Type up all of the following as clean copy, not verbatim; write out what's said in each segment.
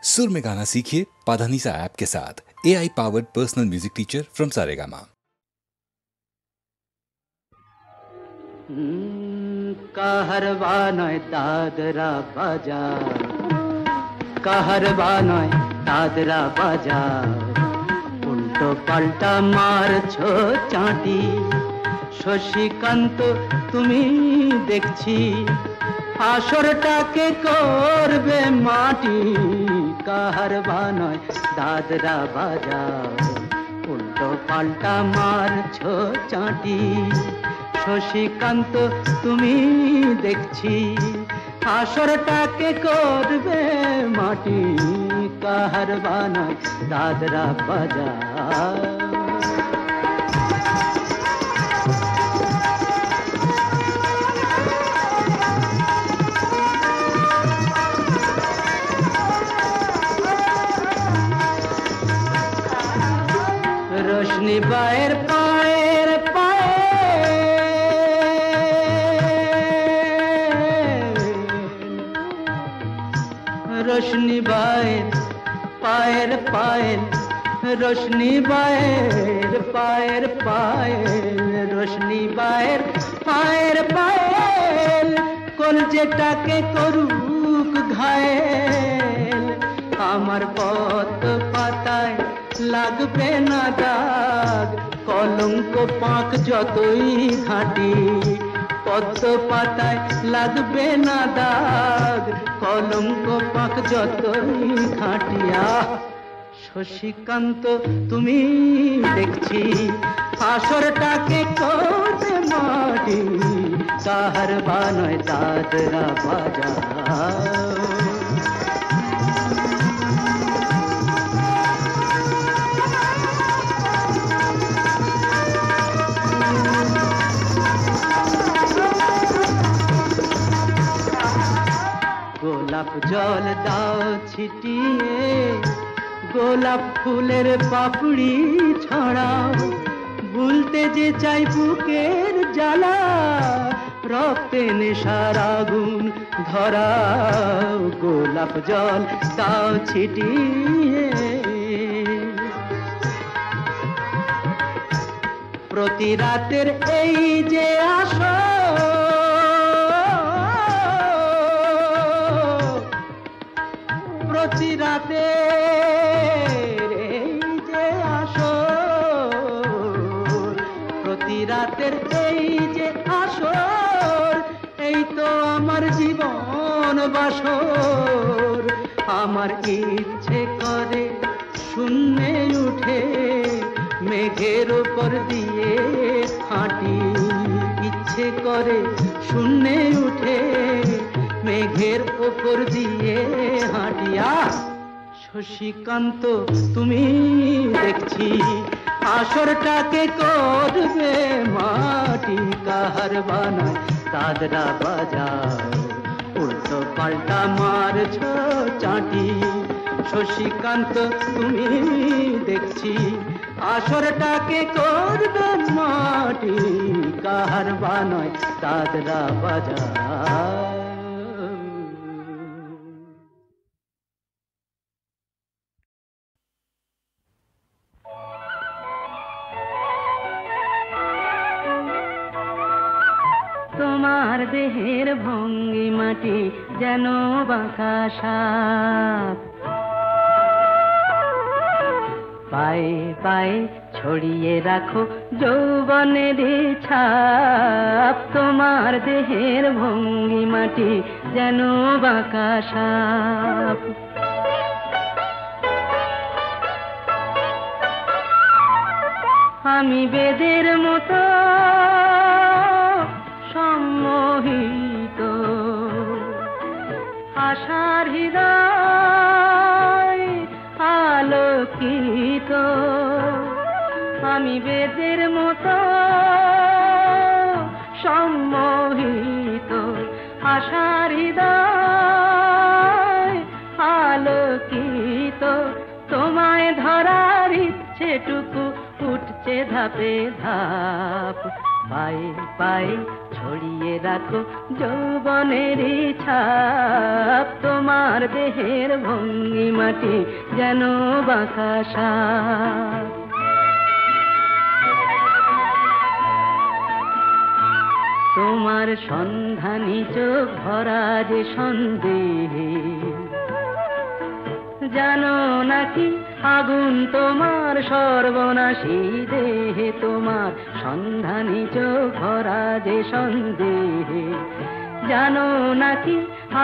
सुर में गाना सीखिए पाधानीसा ऐप के साथ। AI powered personal music teacher from Saregama. Kaharwa নয় দাদরা বাজার, কাহারবা নয় দাদরা বাজার, উল্টো পাল্টা মারছো চাঁটি। শশীকান্ত তুমি দেখছি আসরটাকে করবে মাটি। কাহারবা নয় দাদরা বাজার, উল্টো পাল্টা মারছো চাঁটি। শশীকান্ত তুমি দেখছি আসরটাকে করবে মাটি। কাহারবা নয় দাদরা বাজার। रोशनी बाहर पाएर पाए, रोशनी बाहर पाएर पायल, रोशनी बाहर पाएर पायल, रोशनी बाहर पाएर पायल, কলজেটাকে করুক ঘায়েল। আমার পথ পাতায় লাগবে না দাগ, কলঙ্ক পাক যতই ঘাঁটি। পদ্ম পাতায় লাগবে না দাগ, কলঙ্ক পাক যতই ঘাঁটিয়া। শশীকান্ত তুমি দেখছি আসরটাকে করবে মাটি। কাহারবা নয় দাদরা বাজার। গোলাপ জল দাও ছিটিয়ে, গোলাপ ফুলের পাপড়ি ছড়াও। ভুলতে যে চাই বুকের জ্বালা, রক্তে নেশার আগুন ধরাও। গোলাপ জল দাও ছিটিয়ে, প্রতি রাতের এই যে আসো, প্রতি রাতের এই যে আসর, প্রতি রাতের এই যে আসর, এই তো আমার জীবন বাসর। আমার ইচ্ছে করে শূন্যে উঠে মেঘের উপর দিয়ে হাঁটি। ইচ্ছে করে শূন্যে উঠে মেঘের উপর দিয়ে হাঁটিয়া। শশীকান্ত তুমি দেখছি আসরটাকে করবে মাটি। কাহারবা নয় দাদরা বাজার, উল্টো পাল্টা মারছো চাঁটি। শশীকান্ত তুমি দেখছি আসরটাকে করবে মাটি। কাহারবা নয় দাদরা বাজার। তোমার দেহের ভঙ্গি মাটি যেন বাঁকা সাপ, পায়ে পায়ে ছড়িয়ে রাখো যৌবনের ছাপ। তোমার দেহের ভঙ্গি মাটি যেন বাঁকা সাপ। আমি বেদের মতো সম্মোহিত, আশার হৃদয় আলোকিত। আমি বেদের মতো সম্মোহিত, আশার হৃদয় আলোকিত। তোমায় ধরার ইচ্ছেটুকু উঠছে ধাপে ধাপ, পায়ে পায়ে ছড়িয়ে রাখো যৌবনের ছাপ, তোমার দেহের ভঙ্গিমাটি যেন বাঁকা সাপ। তোমার সন্ধানী চোখ ভরা যে সন্দেহে, জানো নাকি আগুন তোমার সর্বনাশী দেহে। তোমার সন্ধানী চোখ ভরা যে সন্দেহে, জানো নাকি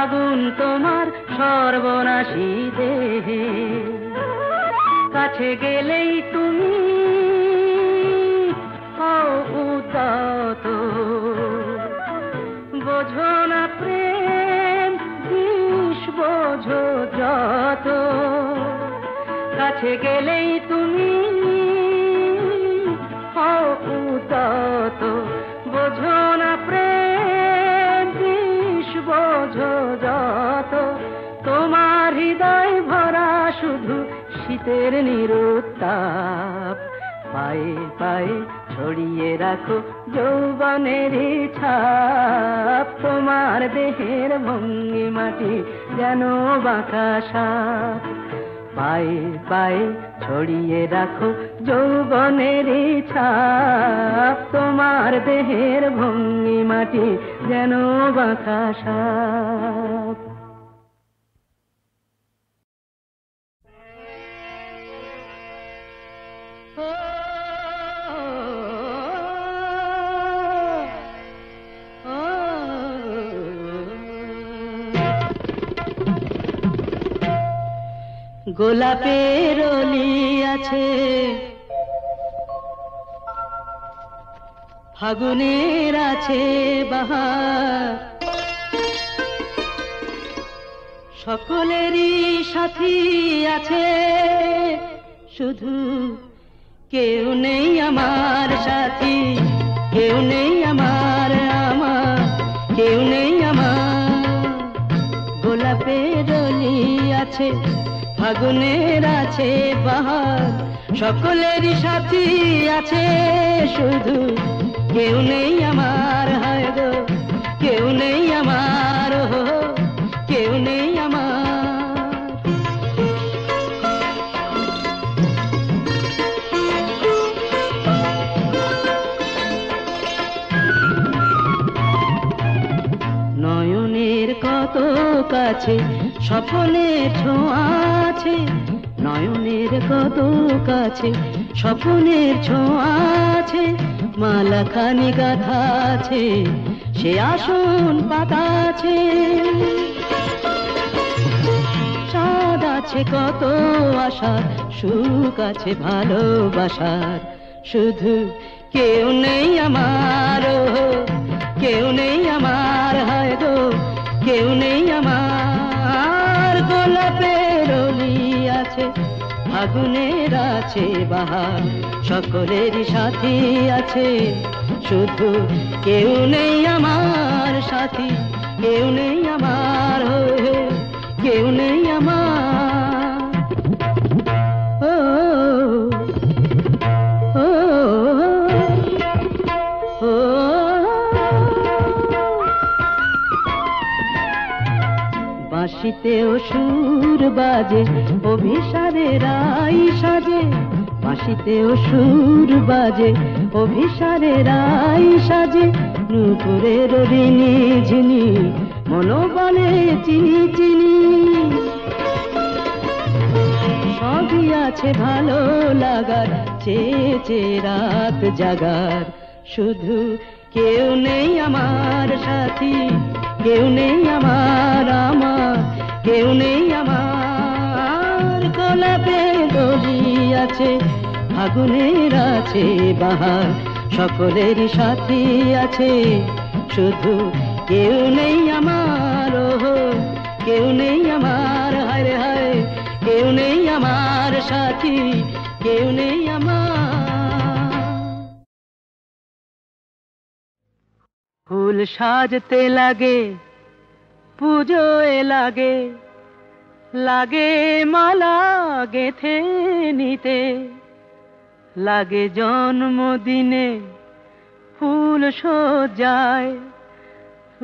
আগুন তোমার সর্বনাশী দেহে। কাছে গেলেই তুমি উদাত, বোঝো না প্রেম বিষ বোঝো যত। কাছে গেলেই তুমি উদাত, বোঝো না প্রেম বিষ বোঝো যত। তোমার হৃদয় ভরা শুধু শীতের নিরুত্তাপ, পায়ে পায়ে ছড়িয়ে রাখো যৌবনের ছাপ। তোমার দেহের ভঙ্গিমাটি যেন বাঁকা সাপ, পায়ে পায়ে ছড়িয়ে রাখো যৌবনের ছাপ। তোমার দেহের ভঙ্গিমাটি যেন বাঁকা সাপ। গোলাপের অলি আছে, ফাগুনের আছে বাহার, সকলেরই সাথী আছে, শুধু কেউ নেই আমার সাথী। কেউ নেই আমার, কেউ নেই আমার। গোলাপের অলি আছে, ফাগুনের আছে বাহার, সকলেরই সাথী আছে, শুধু কেউ নেই আমার। হায় গো কেউ নেই আমার, কেউ নেই আমার। নয়নের কত কাছে স্বপ্নের ছোঁয়া আছে, নয়নের কত কাছে স্বপ্নের ছোঁয়া আছে। মালাখানি গাথা আছে, সে আসন পাতা আছে। চাঁদ আছে কত আশা, সুখ আছে ভালোবাসার, শুধু কেউ নেই আমার, কেউ নেই আমার। হায় গো কেউ নেই আমার। গোলাপের অলি আছে, ফাগুনের আছে বাহার, সকলেরই সাথী আছে, শুধু কেউ নেই আমার সাথী। কেউ নেই আমার, কেউ নেই আমার। ও ও ও বাঁশিতেও সুর বাজে, অভিসারে রাই সাজে। বাঁশিতেও সুর বাজে, অভিসারে রাই সাজে। নুপুরের ঋণী ঝিনি, মনোবলে চিনি চিনি। সবই আছে ভালো লাগার, চেয়ে রাত জাগার, শুধু কেউ নেই আমার সাথী। কেউ নেই আমার, কেউ নেই আমার। গোলাপের অলি আছে, ফাগুনের আছে বাহার, সকলেরই সাথী আছে, শুধু কেউ নেই আমার, কেউ নেই আমার। হায় হায় কেউ নেই আমার সাথী, কেউ নেই আমার। ফুল সাজতে লাগে, পুজোয় লাগে, লাগে মালা গেথে নিতে, লাগে জন্মদিনে ফুল সজ্জায়।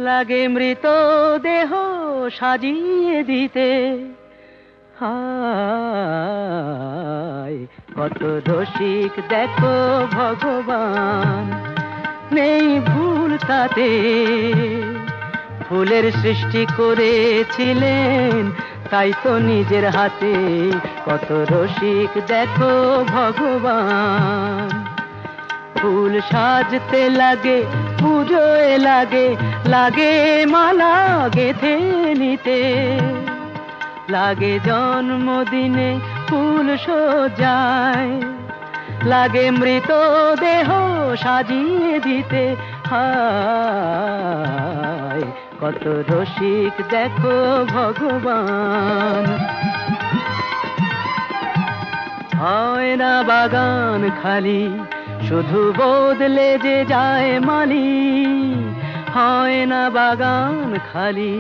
লাগে মৃত দেহ সাজিয়ে দিতে। হায় কত রসিক দেখো ভগবান, নেই ভুল তাতে। ফুলের সৃষ্টি করেছিলেন তাই তো নিজের হাতে। কত রসিক দেখো ভগবান। ফুল সাজতে লাগে, পুজোয় লাগে, লাগে মালা গেঁথে নিতে। লাগে জন্মদিনে ফুল সজায়, লাগে মৃত দেহ সাজিয়ে দিতে। হায় কত রসিক দেখো ভগবান। হয় না বাগান খালি, শুধু বদলে যে যায় মালি। হয় না বাগান খালি,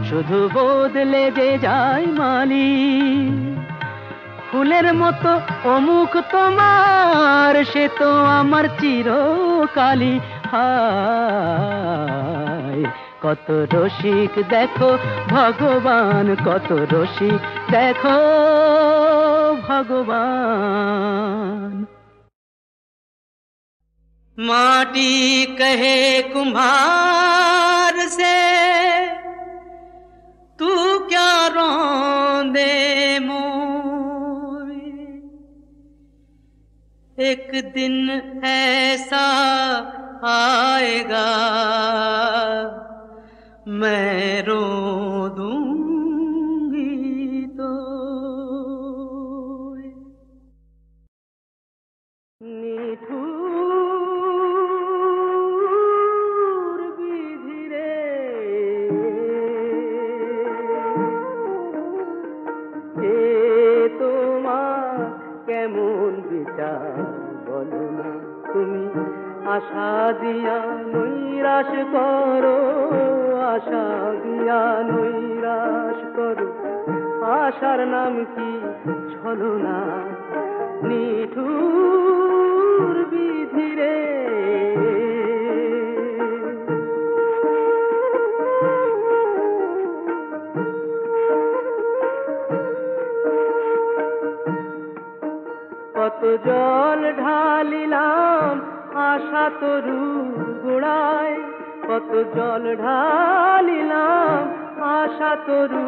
শুধু বদলে যে যায় মালি। ফুলের মতো অমুক তোমার, সে তো আমার চিরকালই। হায় কত রসিক দেখো ভগবান, কত রসিক দেখো ভগবান। माटी कहे कुम्हार से, तू क्या रोंदे मोए। एक दिन ऐसा आएगा मैं रो दूंगी तो। কেমন বিচার বলো না তুমি, আশা দিয়া নৈরাশ করো, আশা দিয়া নৈরাশ করো। আশার নাম কি ছলনা, নিঠুর বিধিরে। কত জল ঢালিলাম আশা তরু গোড়ায়, কত জল ঢালিলাম আশা তরু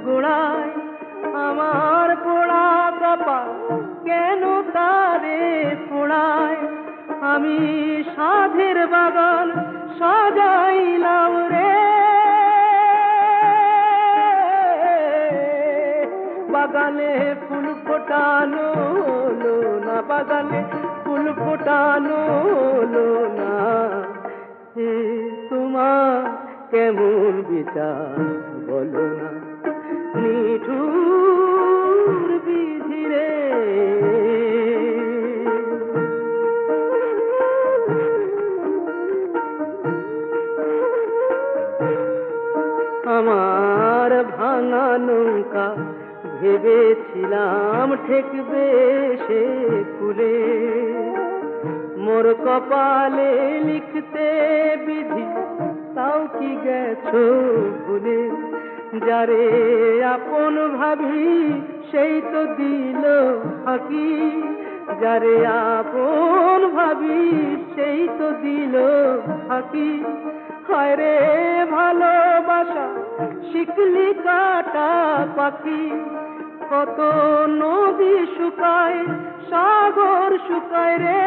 গোড়ায়। আমার পোড়া কপাল কেন তারে পোড়ায়। আমি সাধের বাগান সাজাইলাম রে, বাগানে ফুল ফোটানো হলো না, বাগানে ফুল ফোটানো হলো না। হে তোমার কেমন বিচার বলো না, নিঠুর বিধিরে। আমার ভাঙা নৌকা ভেবেছিলাম ঠেকবে সে কুলে, মোর কপালে লিখতে বিধি তাও কি গেছো ভুলে। যারে আপন ভাবি সেই তো দিল ফাঁকি, যারে আপন ভাবি সেই তো দিল ফাঁকি। হায় রে ভালোবাসা শিকলি কাটা পাখি, কত নদী শুকায় সাগর শুকায় রে।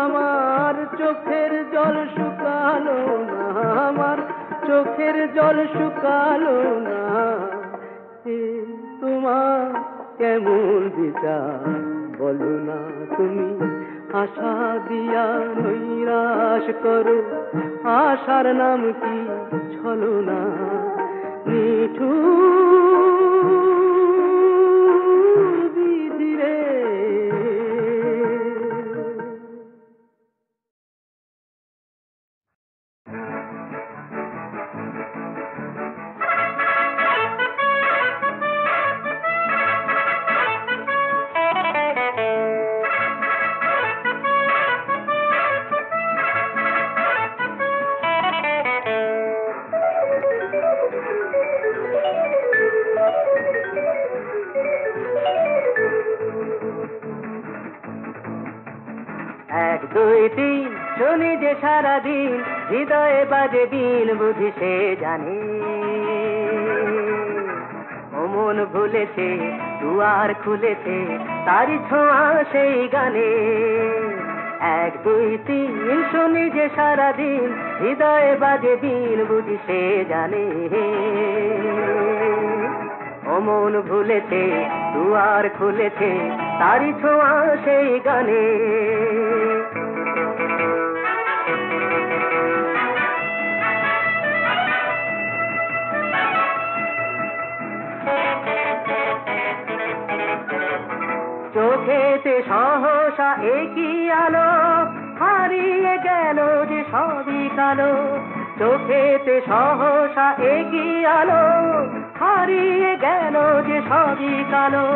আমার চোখের জল শুকালো না, আমার চোখের জল শুকালো না। তোমার কেমন বিচার বলো না তুমি, আশা দিয়া নৈরাশ করো। আশার নাম কি ছলনা, নিঠুর বিধিরে। দুই তিন শুনি যে সারাদিন হৃদয়ে বাজে বিন বুঝি সে জানে ও মন ভুলেছে দুয়ার খুলেছে তারি ছোঁয়া সেই গানে এক দুই তিন শুনি যে সারাদিন হৃদয়ে বাজে বিন বুঝি সে জানে ও মন ভুলেছে দুয়ার খুলেছে তারি ছোঁয়া সেই গানে চোখেতে সহসা একই আলো হারিয়ে গেল যে সবই কালো চোখেতে সহসা একই আলো হারিয়ে গেল যে সবই কালো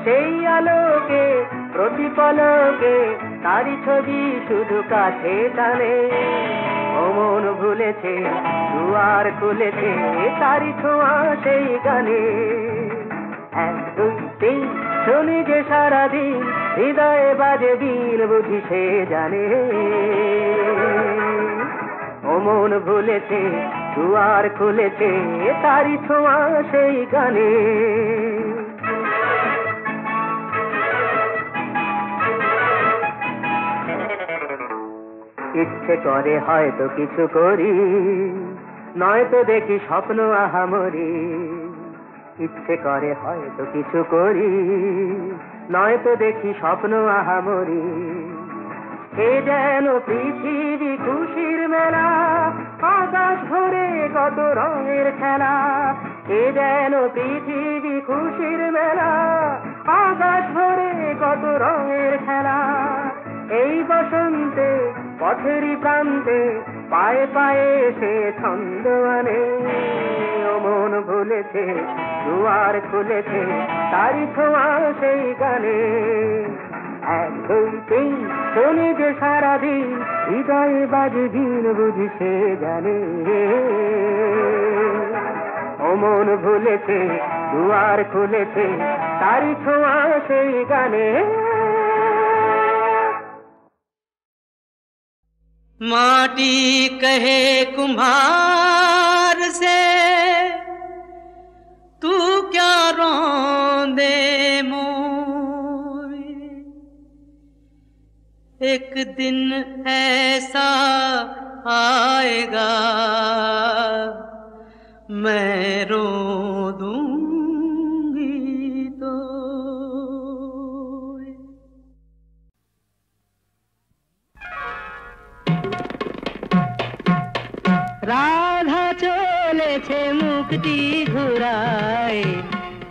সেই আলোকে প্রতিপলকে তারি ছবি শুধু কাছে টানে ও মন ভুলেছে দুয়ার খুলেছে তারি ছোঁয়া সেই গানে এক দুই তিন শুনি যে সারাদিন হৃদয়ে বাজে দিন বুঝি সে জানে ও মন ভুলেছে দুয়ার খুলেছে তারি ছোঁয়া সেই গানে ইচ্ছে করে হয়তো কিছু করি নয়তো দেখি স্বপ্ন আহামরি ইচ্ছে করে হয়তো কিছু করি নয়তো দেখি স্বপ্ন আহামরি এ যেন পৃথিবী খুশির মেলা আকাশ ভরে কত রঙের খেলা এ যেন পৃথিবী খুশির মেলা আকাশ ভরে কত রঙের খেলা এই বসন্তে পথেরই প্রান্তে পায়ে পায়ে সে ছন্দ আনে ও মন ভুলেছে দুয়ার খুলেছে তারি ছোঁয়া সেই গানে এক দুই তিন শুনি যে সারাদিন হৃদয়ে বাজে দিন বুঝি সে জানে ও মন ভুলেছে দুয়ার খুলেছে তারি ছোঁয়া সেই গানে माटी कहे कुम्हार से तू क्या रोंदे मोए एक दिन ऐसा आएगा मैं रो दूंगी तो রাধা চলেছে মুক্তি ঘুরায়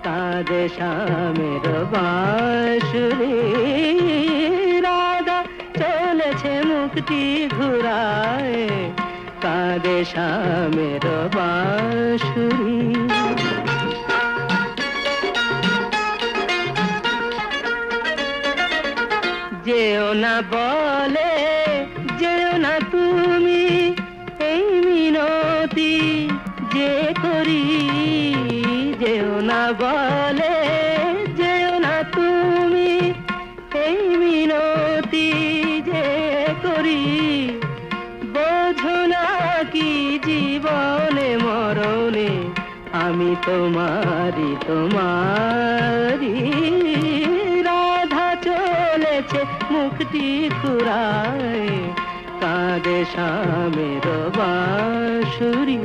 কাঁদে শ্যামের বাঁশুরি রাধা চলেছে মুক্তি ঘুরায় কাঁদে শ্যামের বাঁশুরি যেও না বলে যেও না তুমি এই মিনতি যে করি যেও না বলে যেও না তুমি এই মিনতি যে করি বোঝো না কি জীবনে মরণে আমি তোমারি তোমারি রাধা চলেছে মুক্তি ঘুরায় কাঁদে শ্যামের বাঁশুরি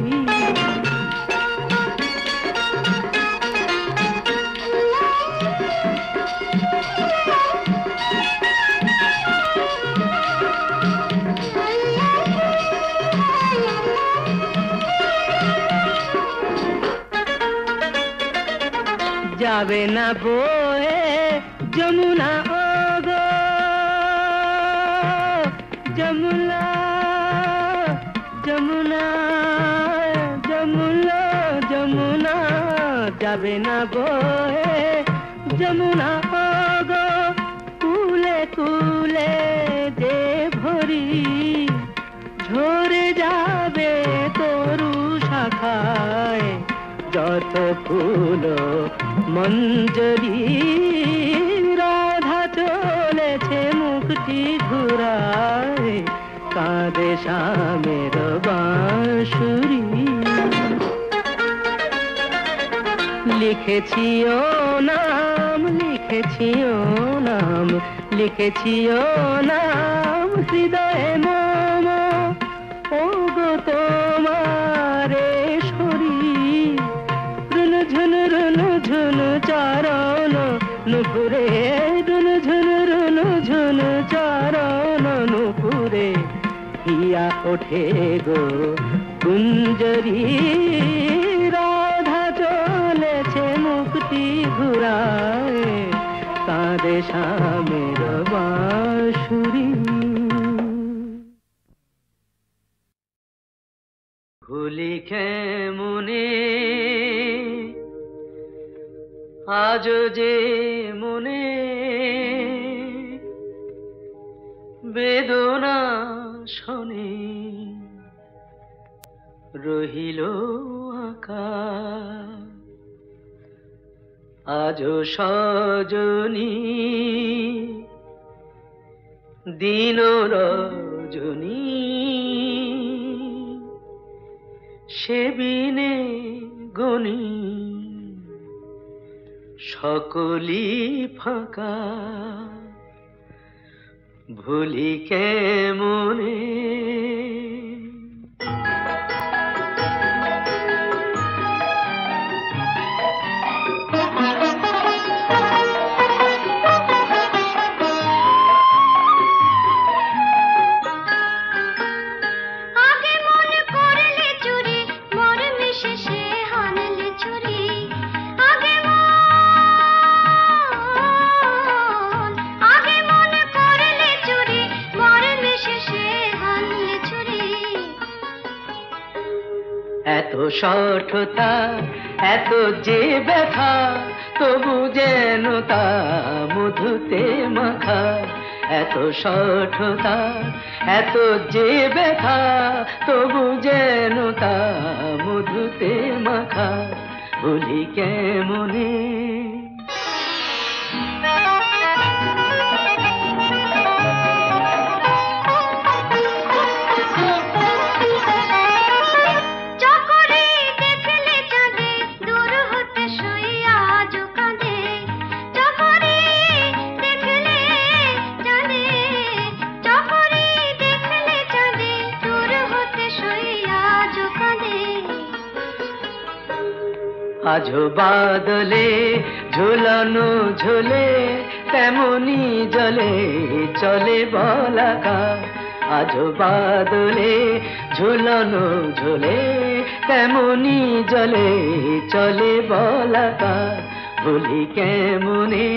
যাবে না বয়ে যমুনা ওগো যমুনা যমুনা যমুনা যমুনা যাবে না বয়ে যমুনা ওগো কুলে কুলে যে ভরি ঝরে যাবে তরু শাখায় যত ফুল মঞ্জরি রাধা চলেছে মুক্তি মুখটি ঘুরায় কাঁদে শামের বাঁশুরি লিখেছি ও নাম লিখেছি ও নাম লিখেছি ও নাম হৃদয়ে মম ও গো তোমারে সরি রুনু ঝুনু রুনু ঝুনু চারণ নুপুরে রুনু ঝুনু রুনু ঝুনু চারণ নুপুরে হিয়া ওঠে গো কুঞ্জরি রাধা চলেছে মুক্তি ঘুরায় কাঁদে শামের বাঁশুরি ভুলি কেমনে আজ যে মনে বেদনা শোনে রহিল আকা আজ সজনী দিন রজনী সেবিনে গনি সকলি ফাঁকা ভুলি কেমনে এত সঠতা এত যে ব্যথা তবু যেন তা মধুতে মাখা এত সঠতা এত যে ব্যথা তবু যেন তা মধুতে মাখা ভুলি কেমনে আজ বাদলে ঝুলানো ঝোলে তেমনি জলে চলে বলাকা আজ বাদলে ঝুলানো ঝোলে তেমনি জলে চলে বলাকা ভুলি কেমনে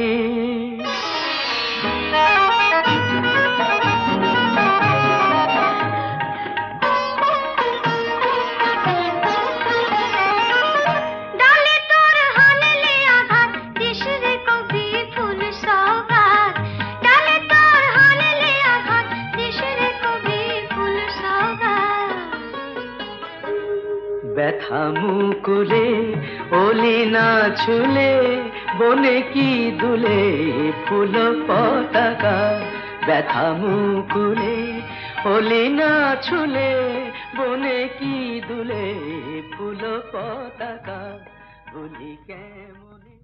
ব্যথা মুকুলে ওলি না ছুলে বনে কি দুলে ফুল পতাকা ব্যথা মুকুলে ওলি না ছুলে বনে কি দুলে ফুল পতাকা ভুলি কেমনে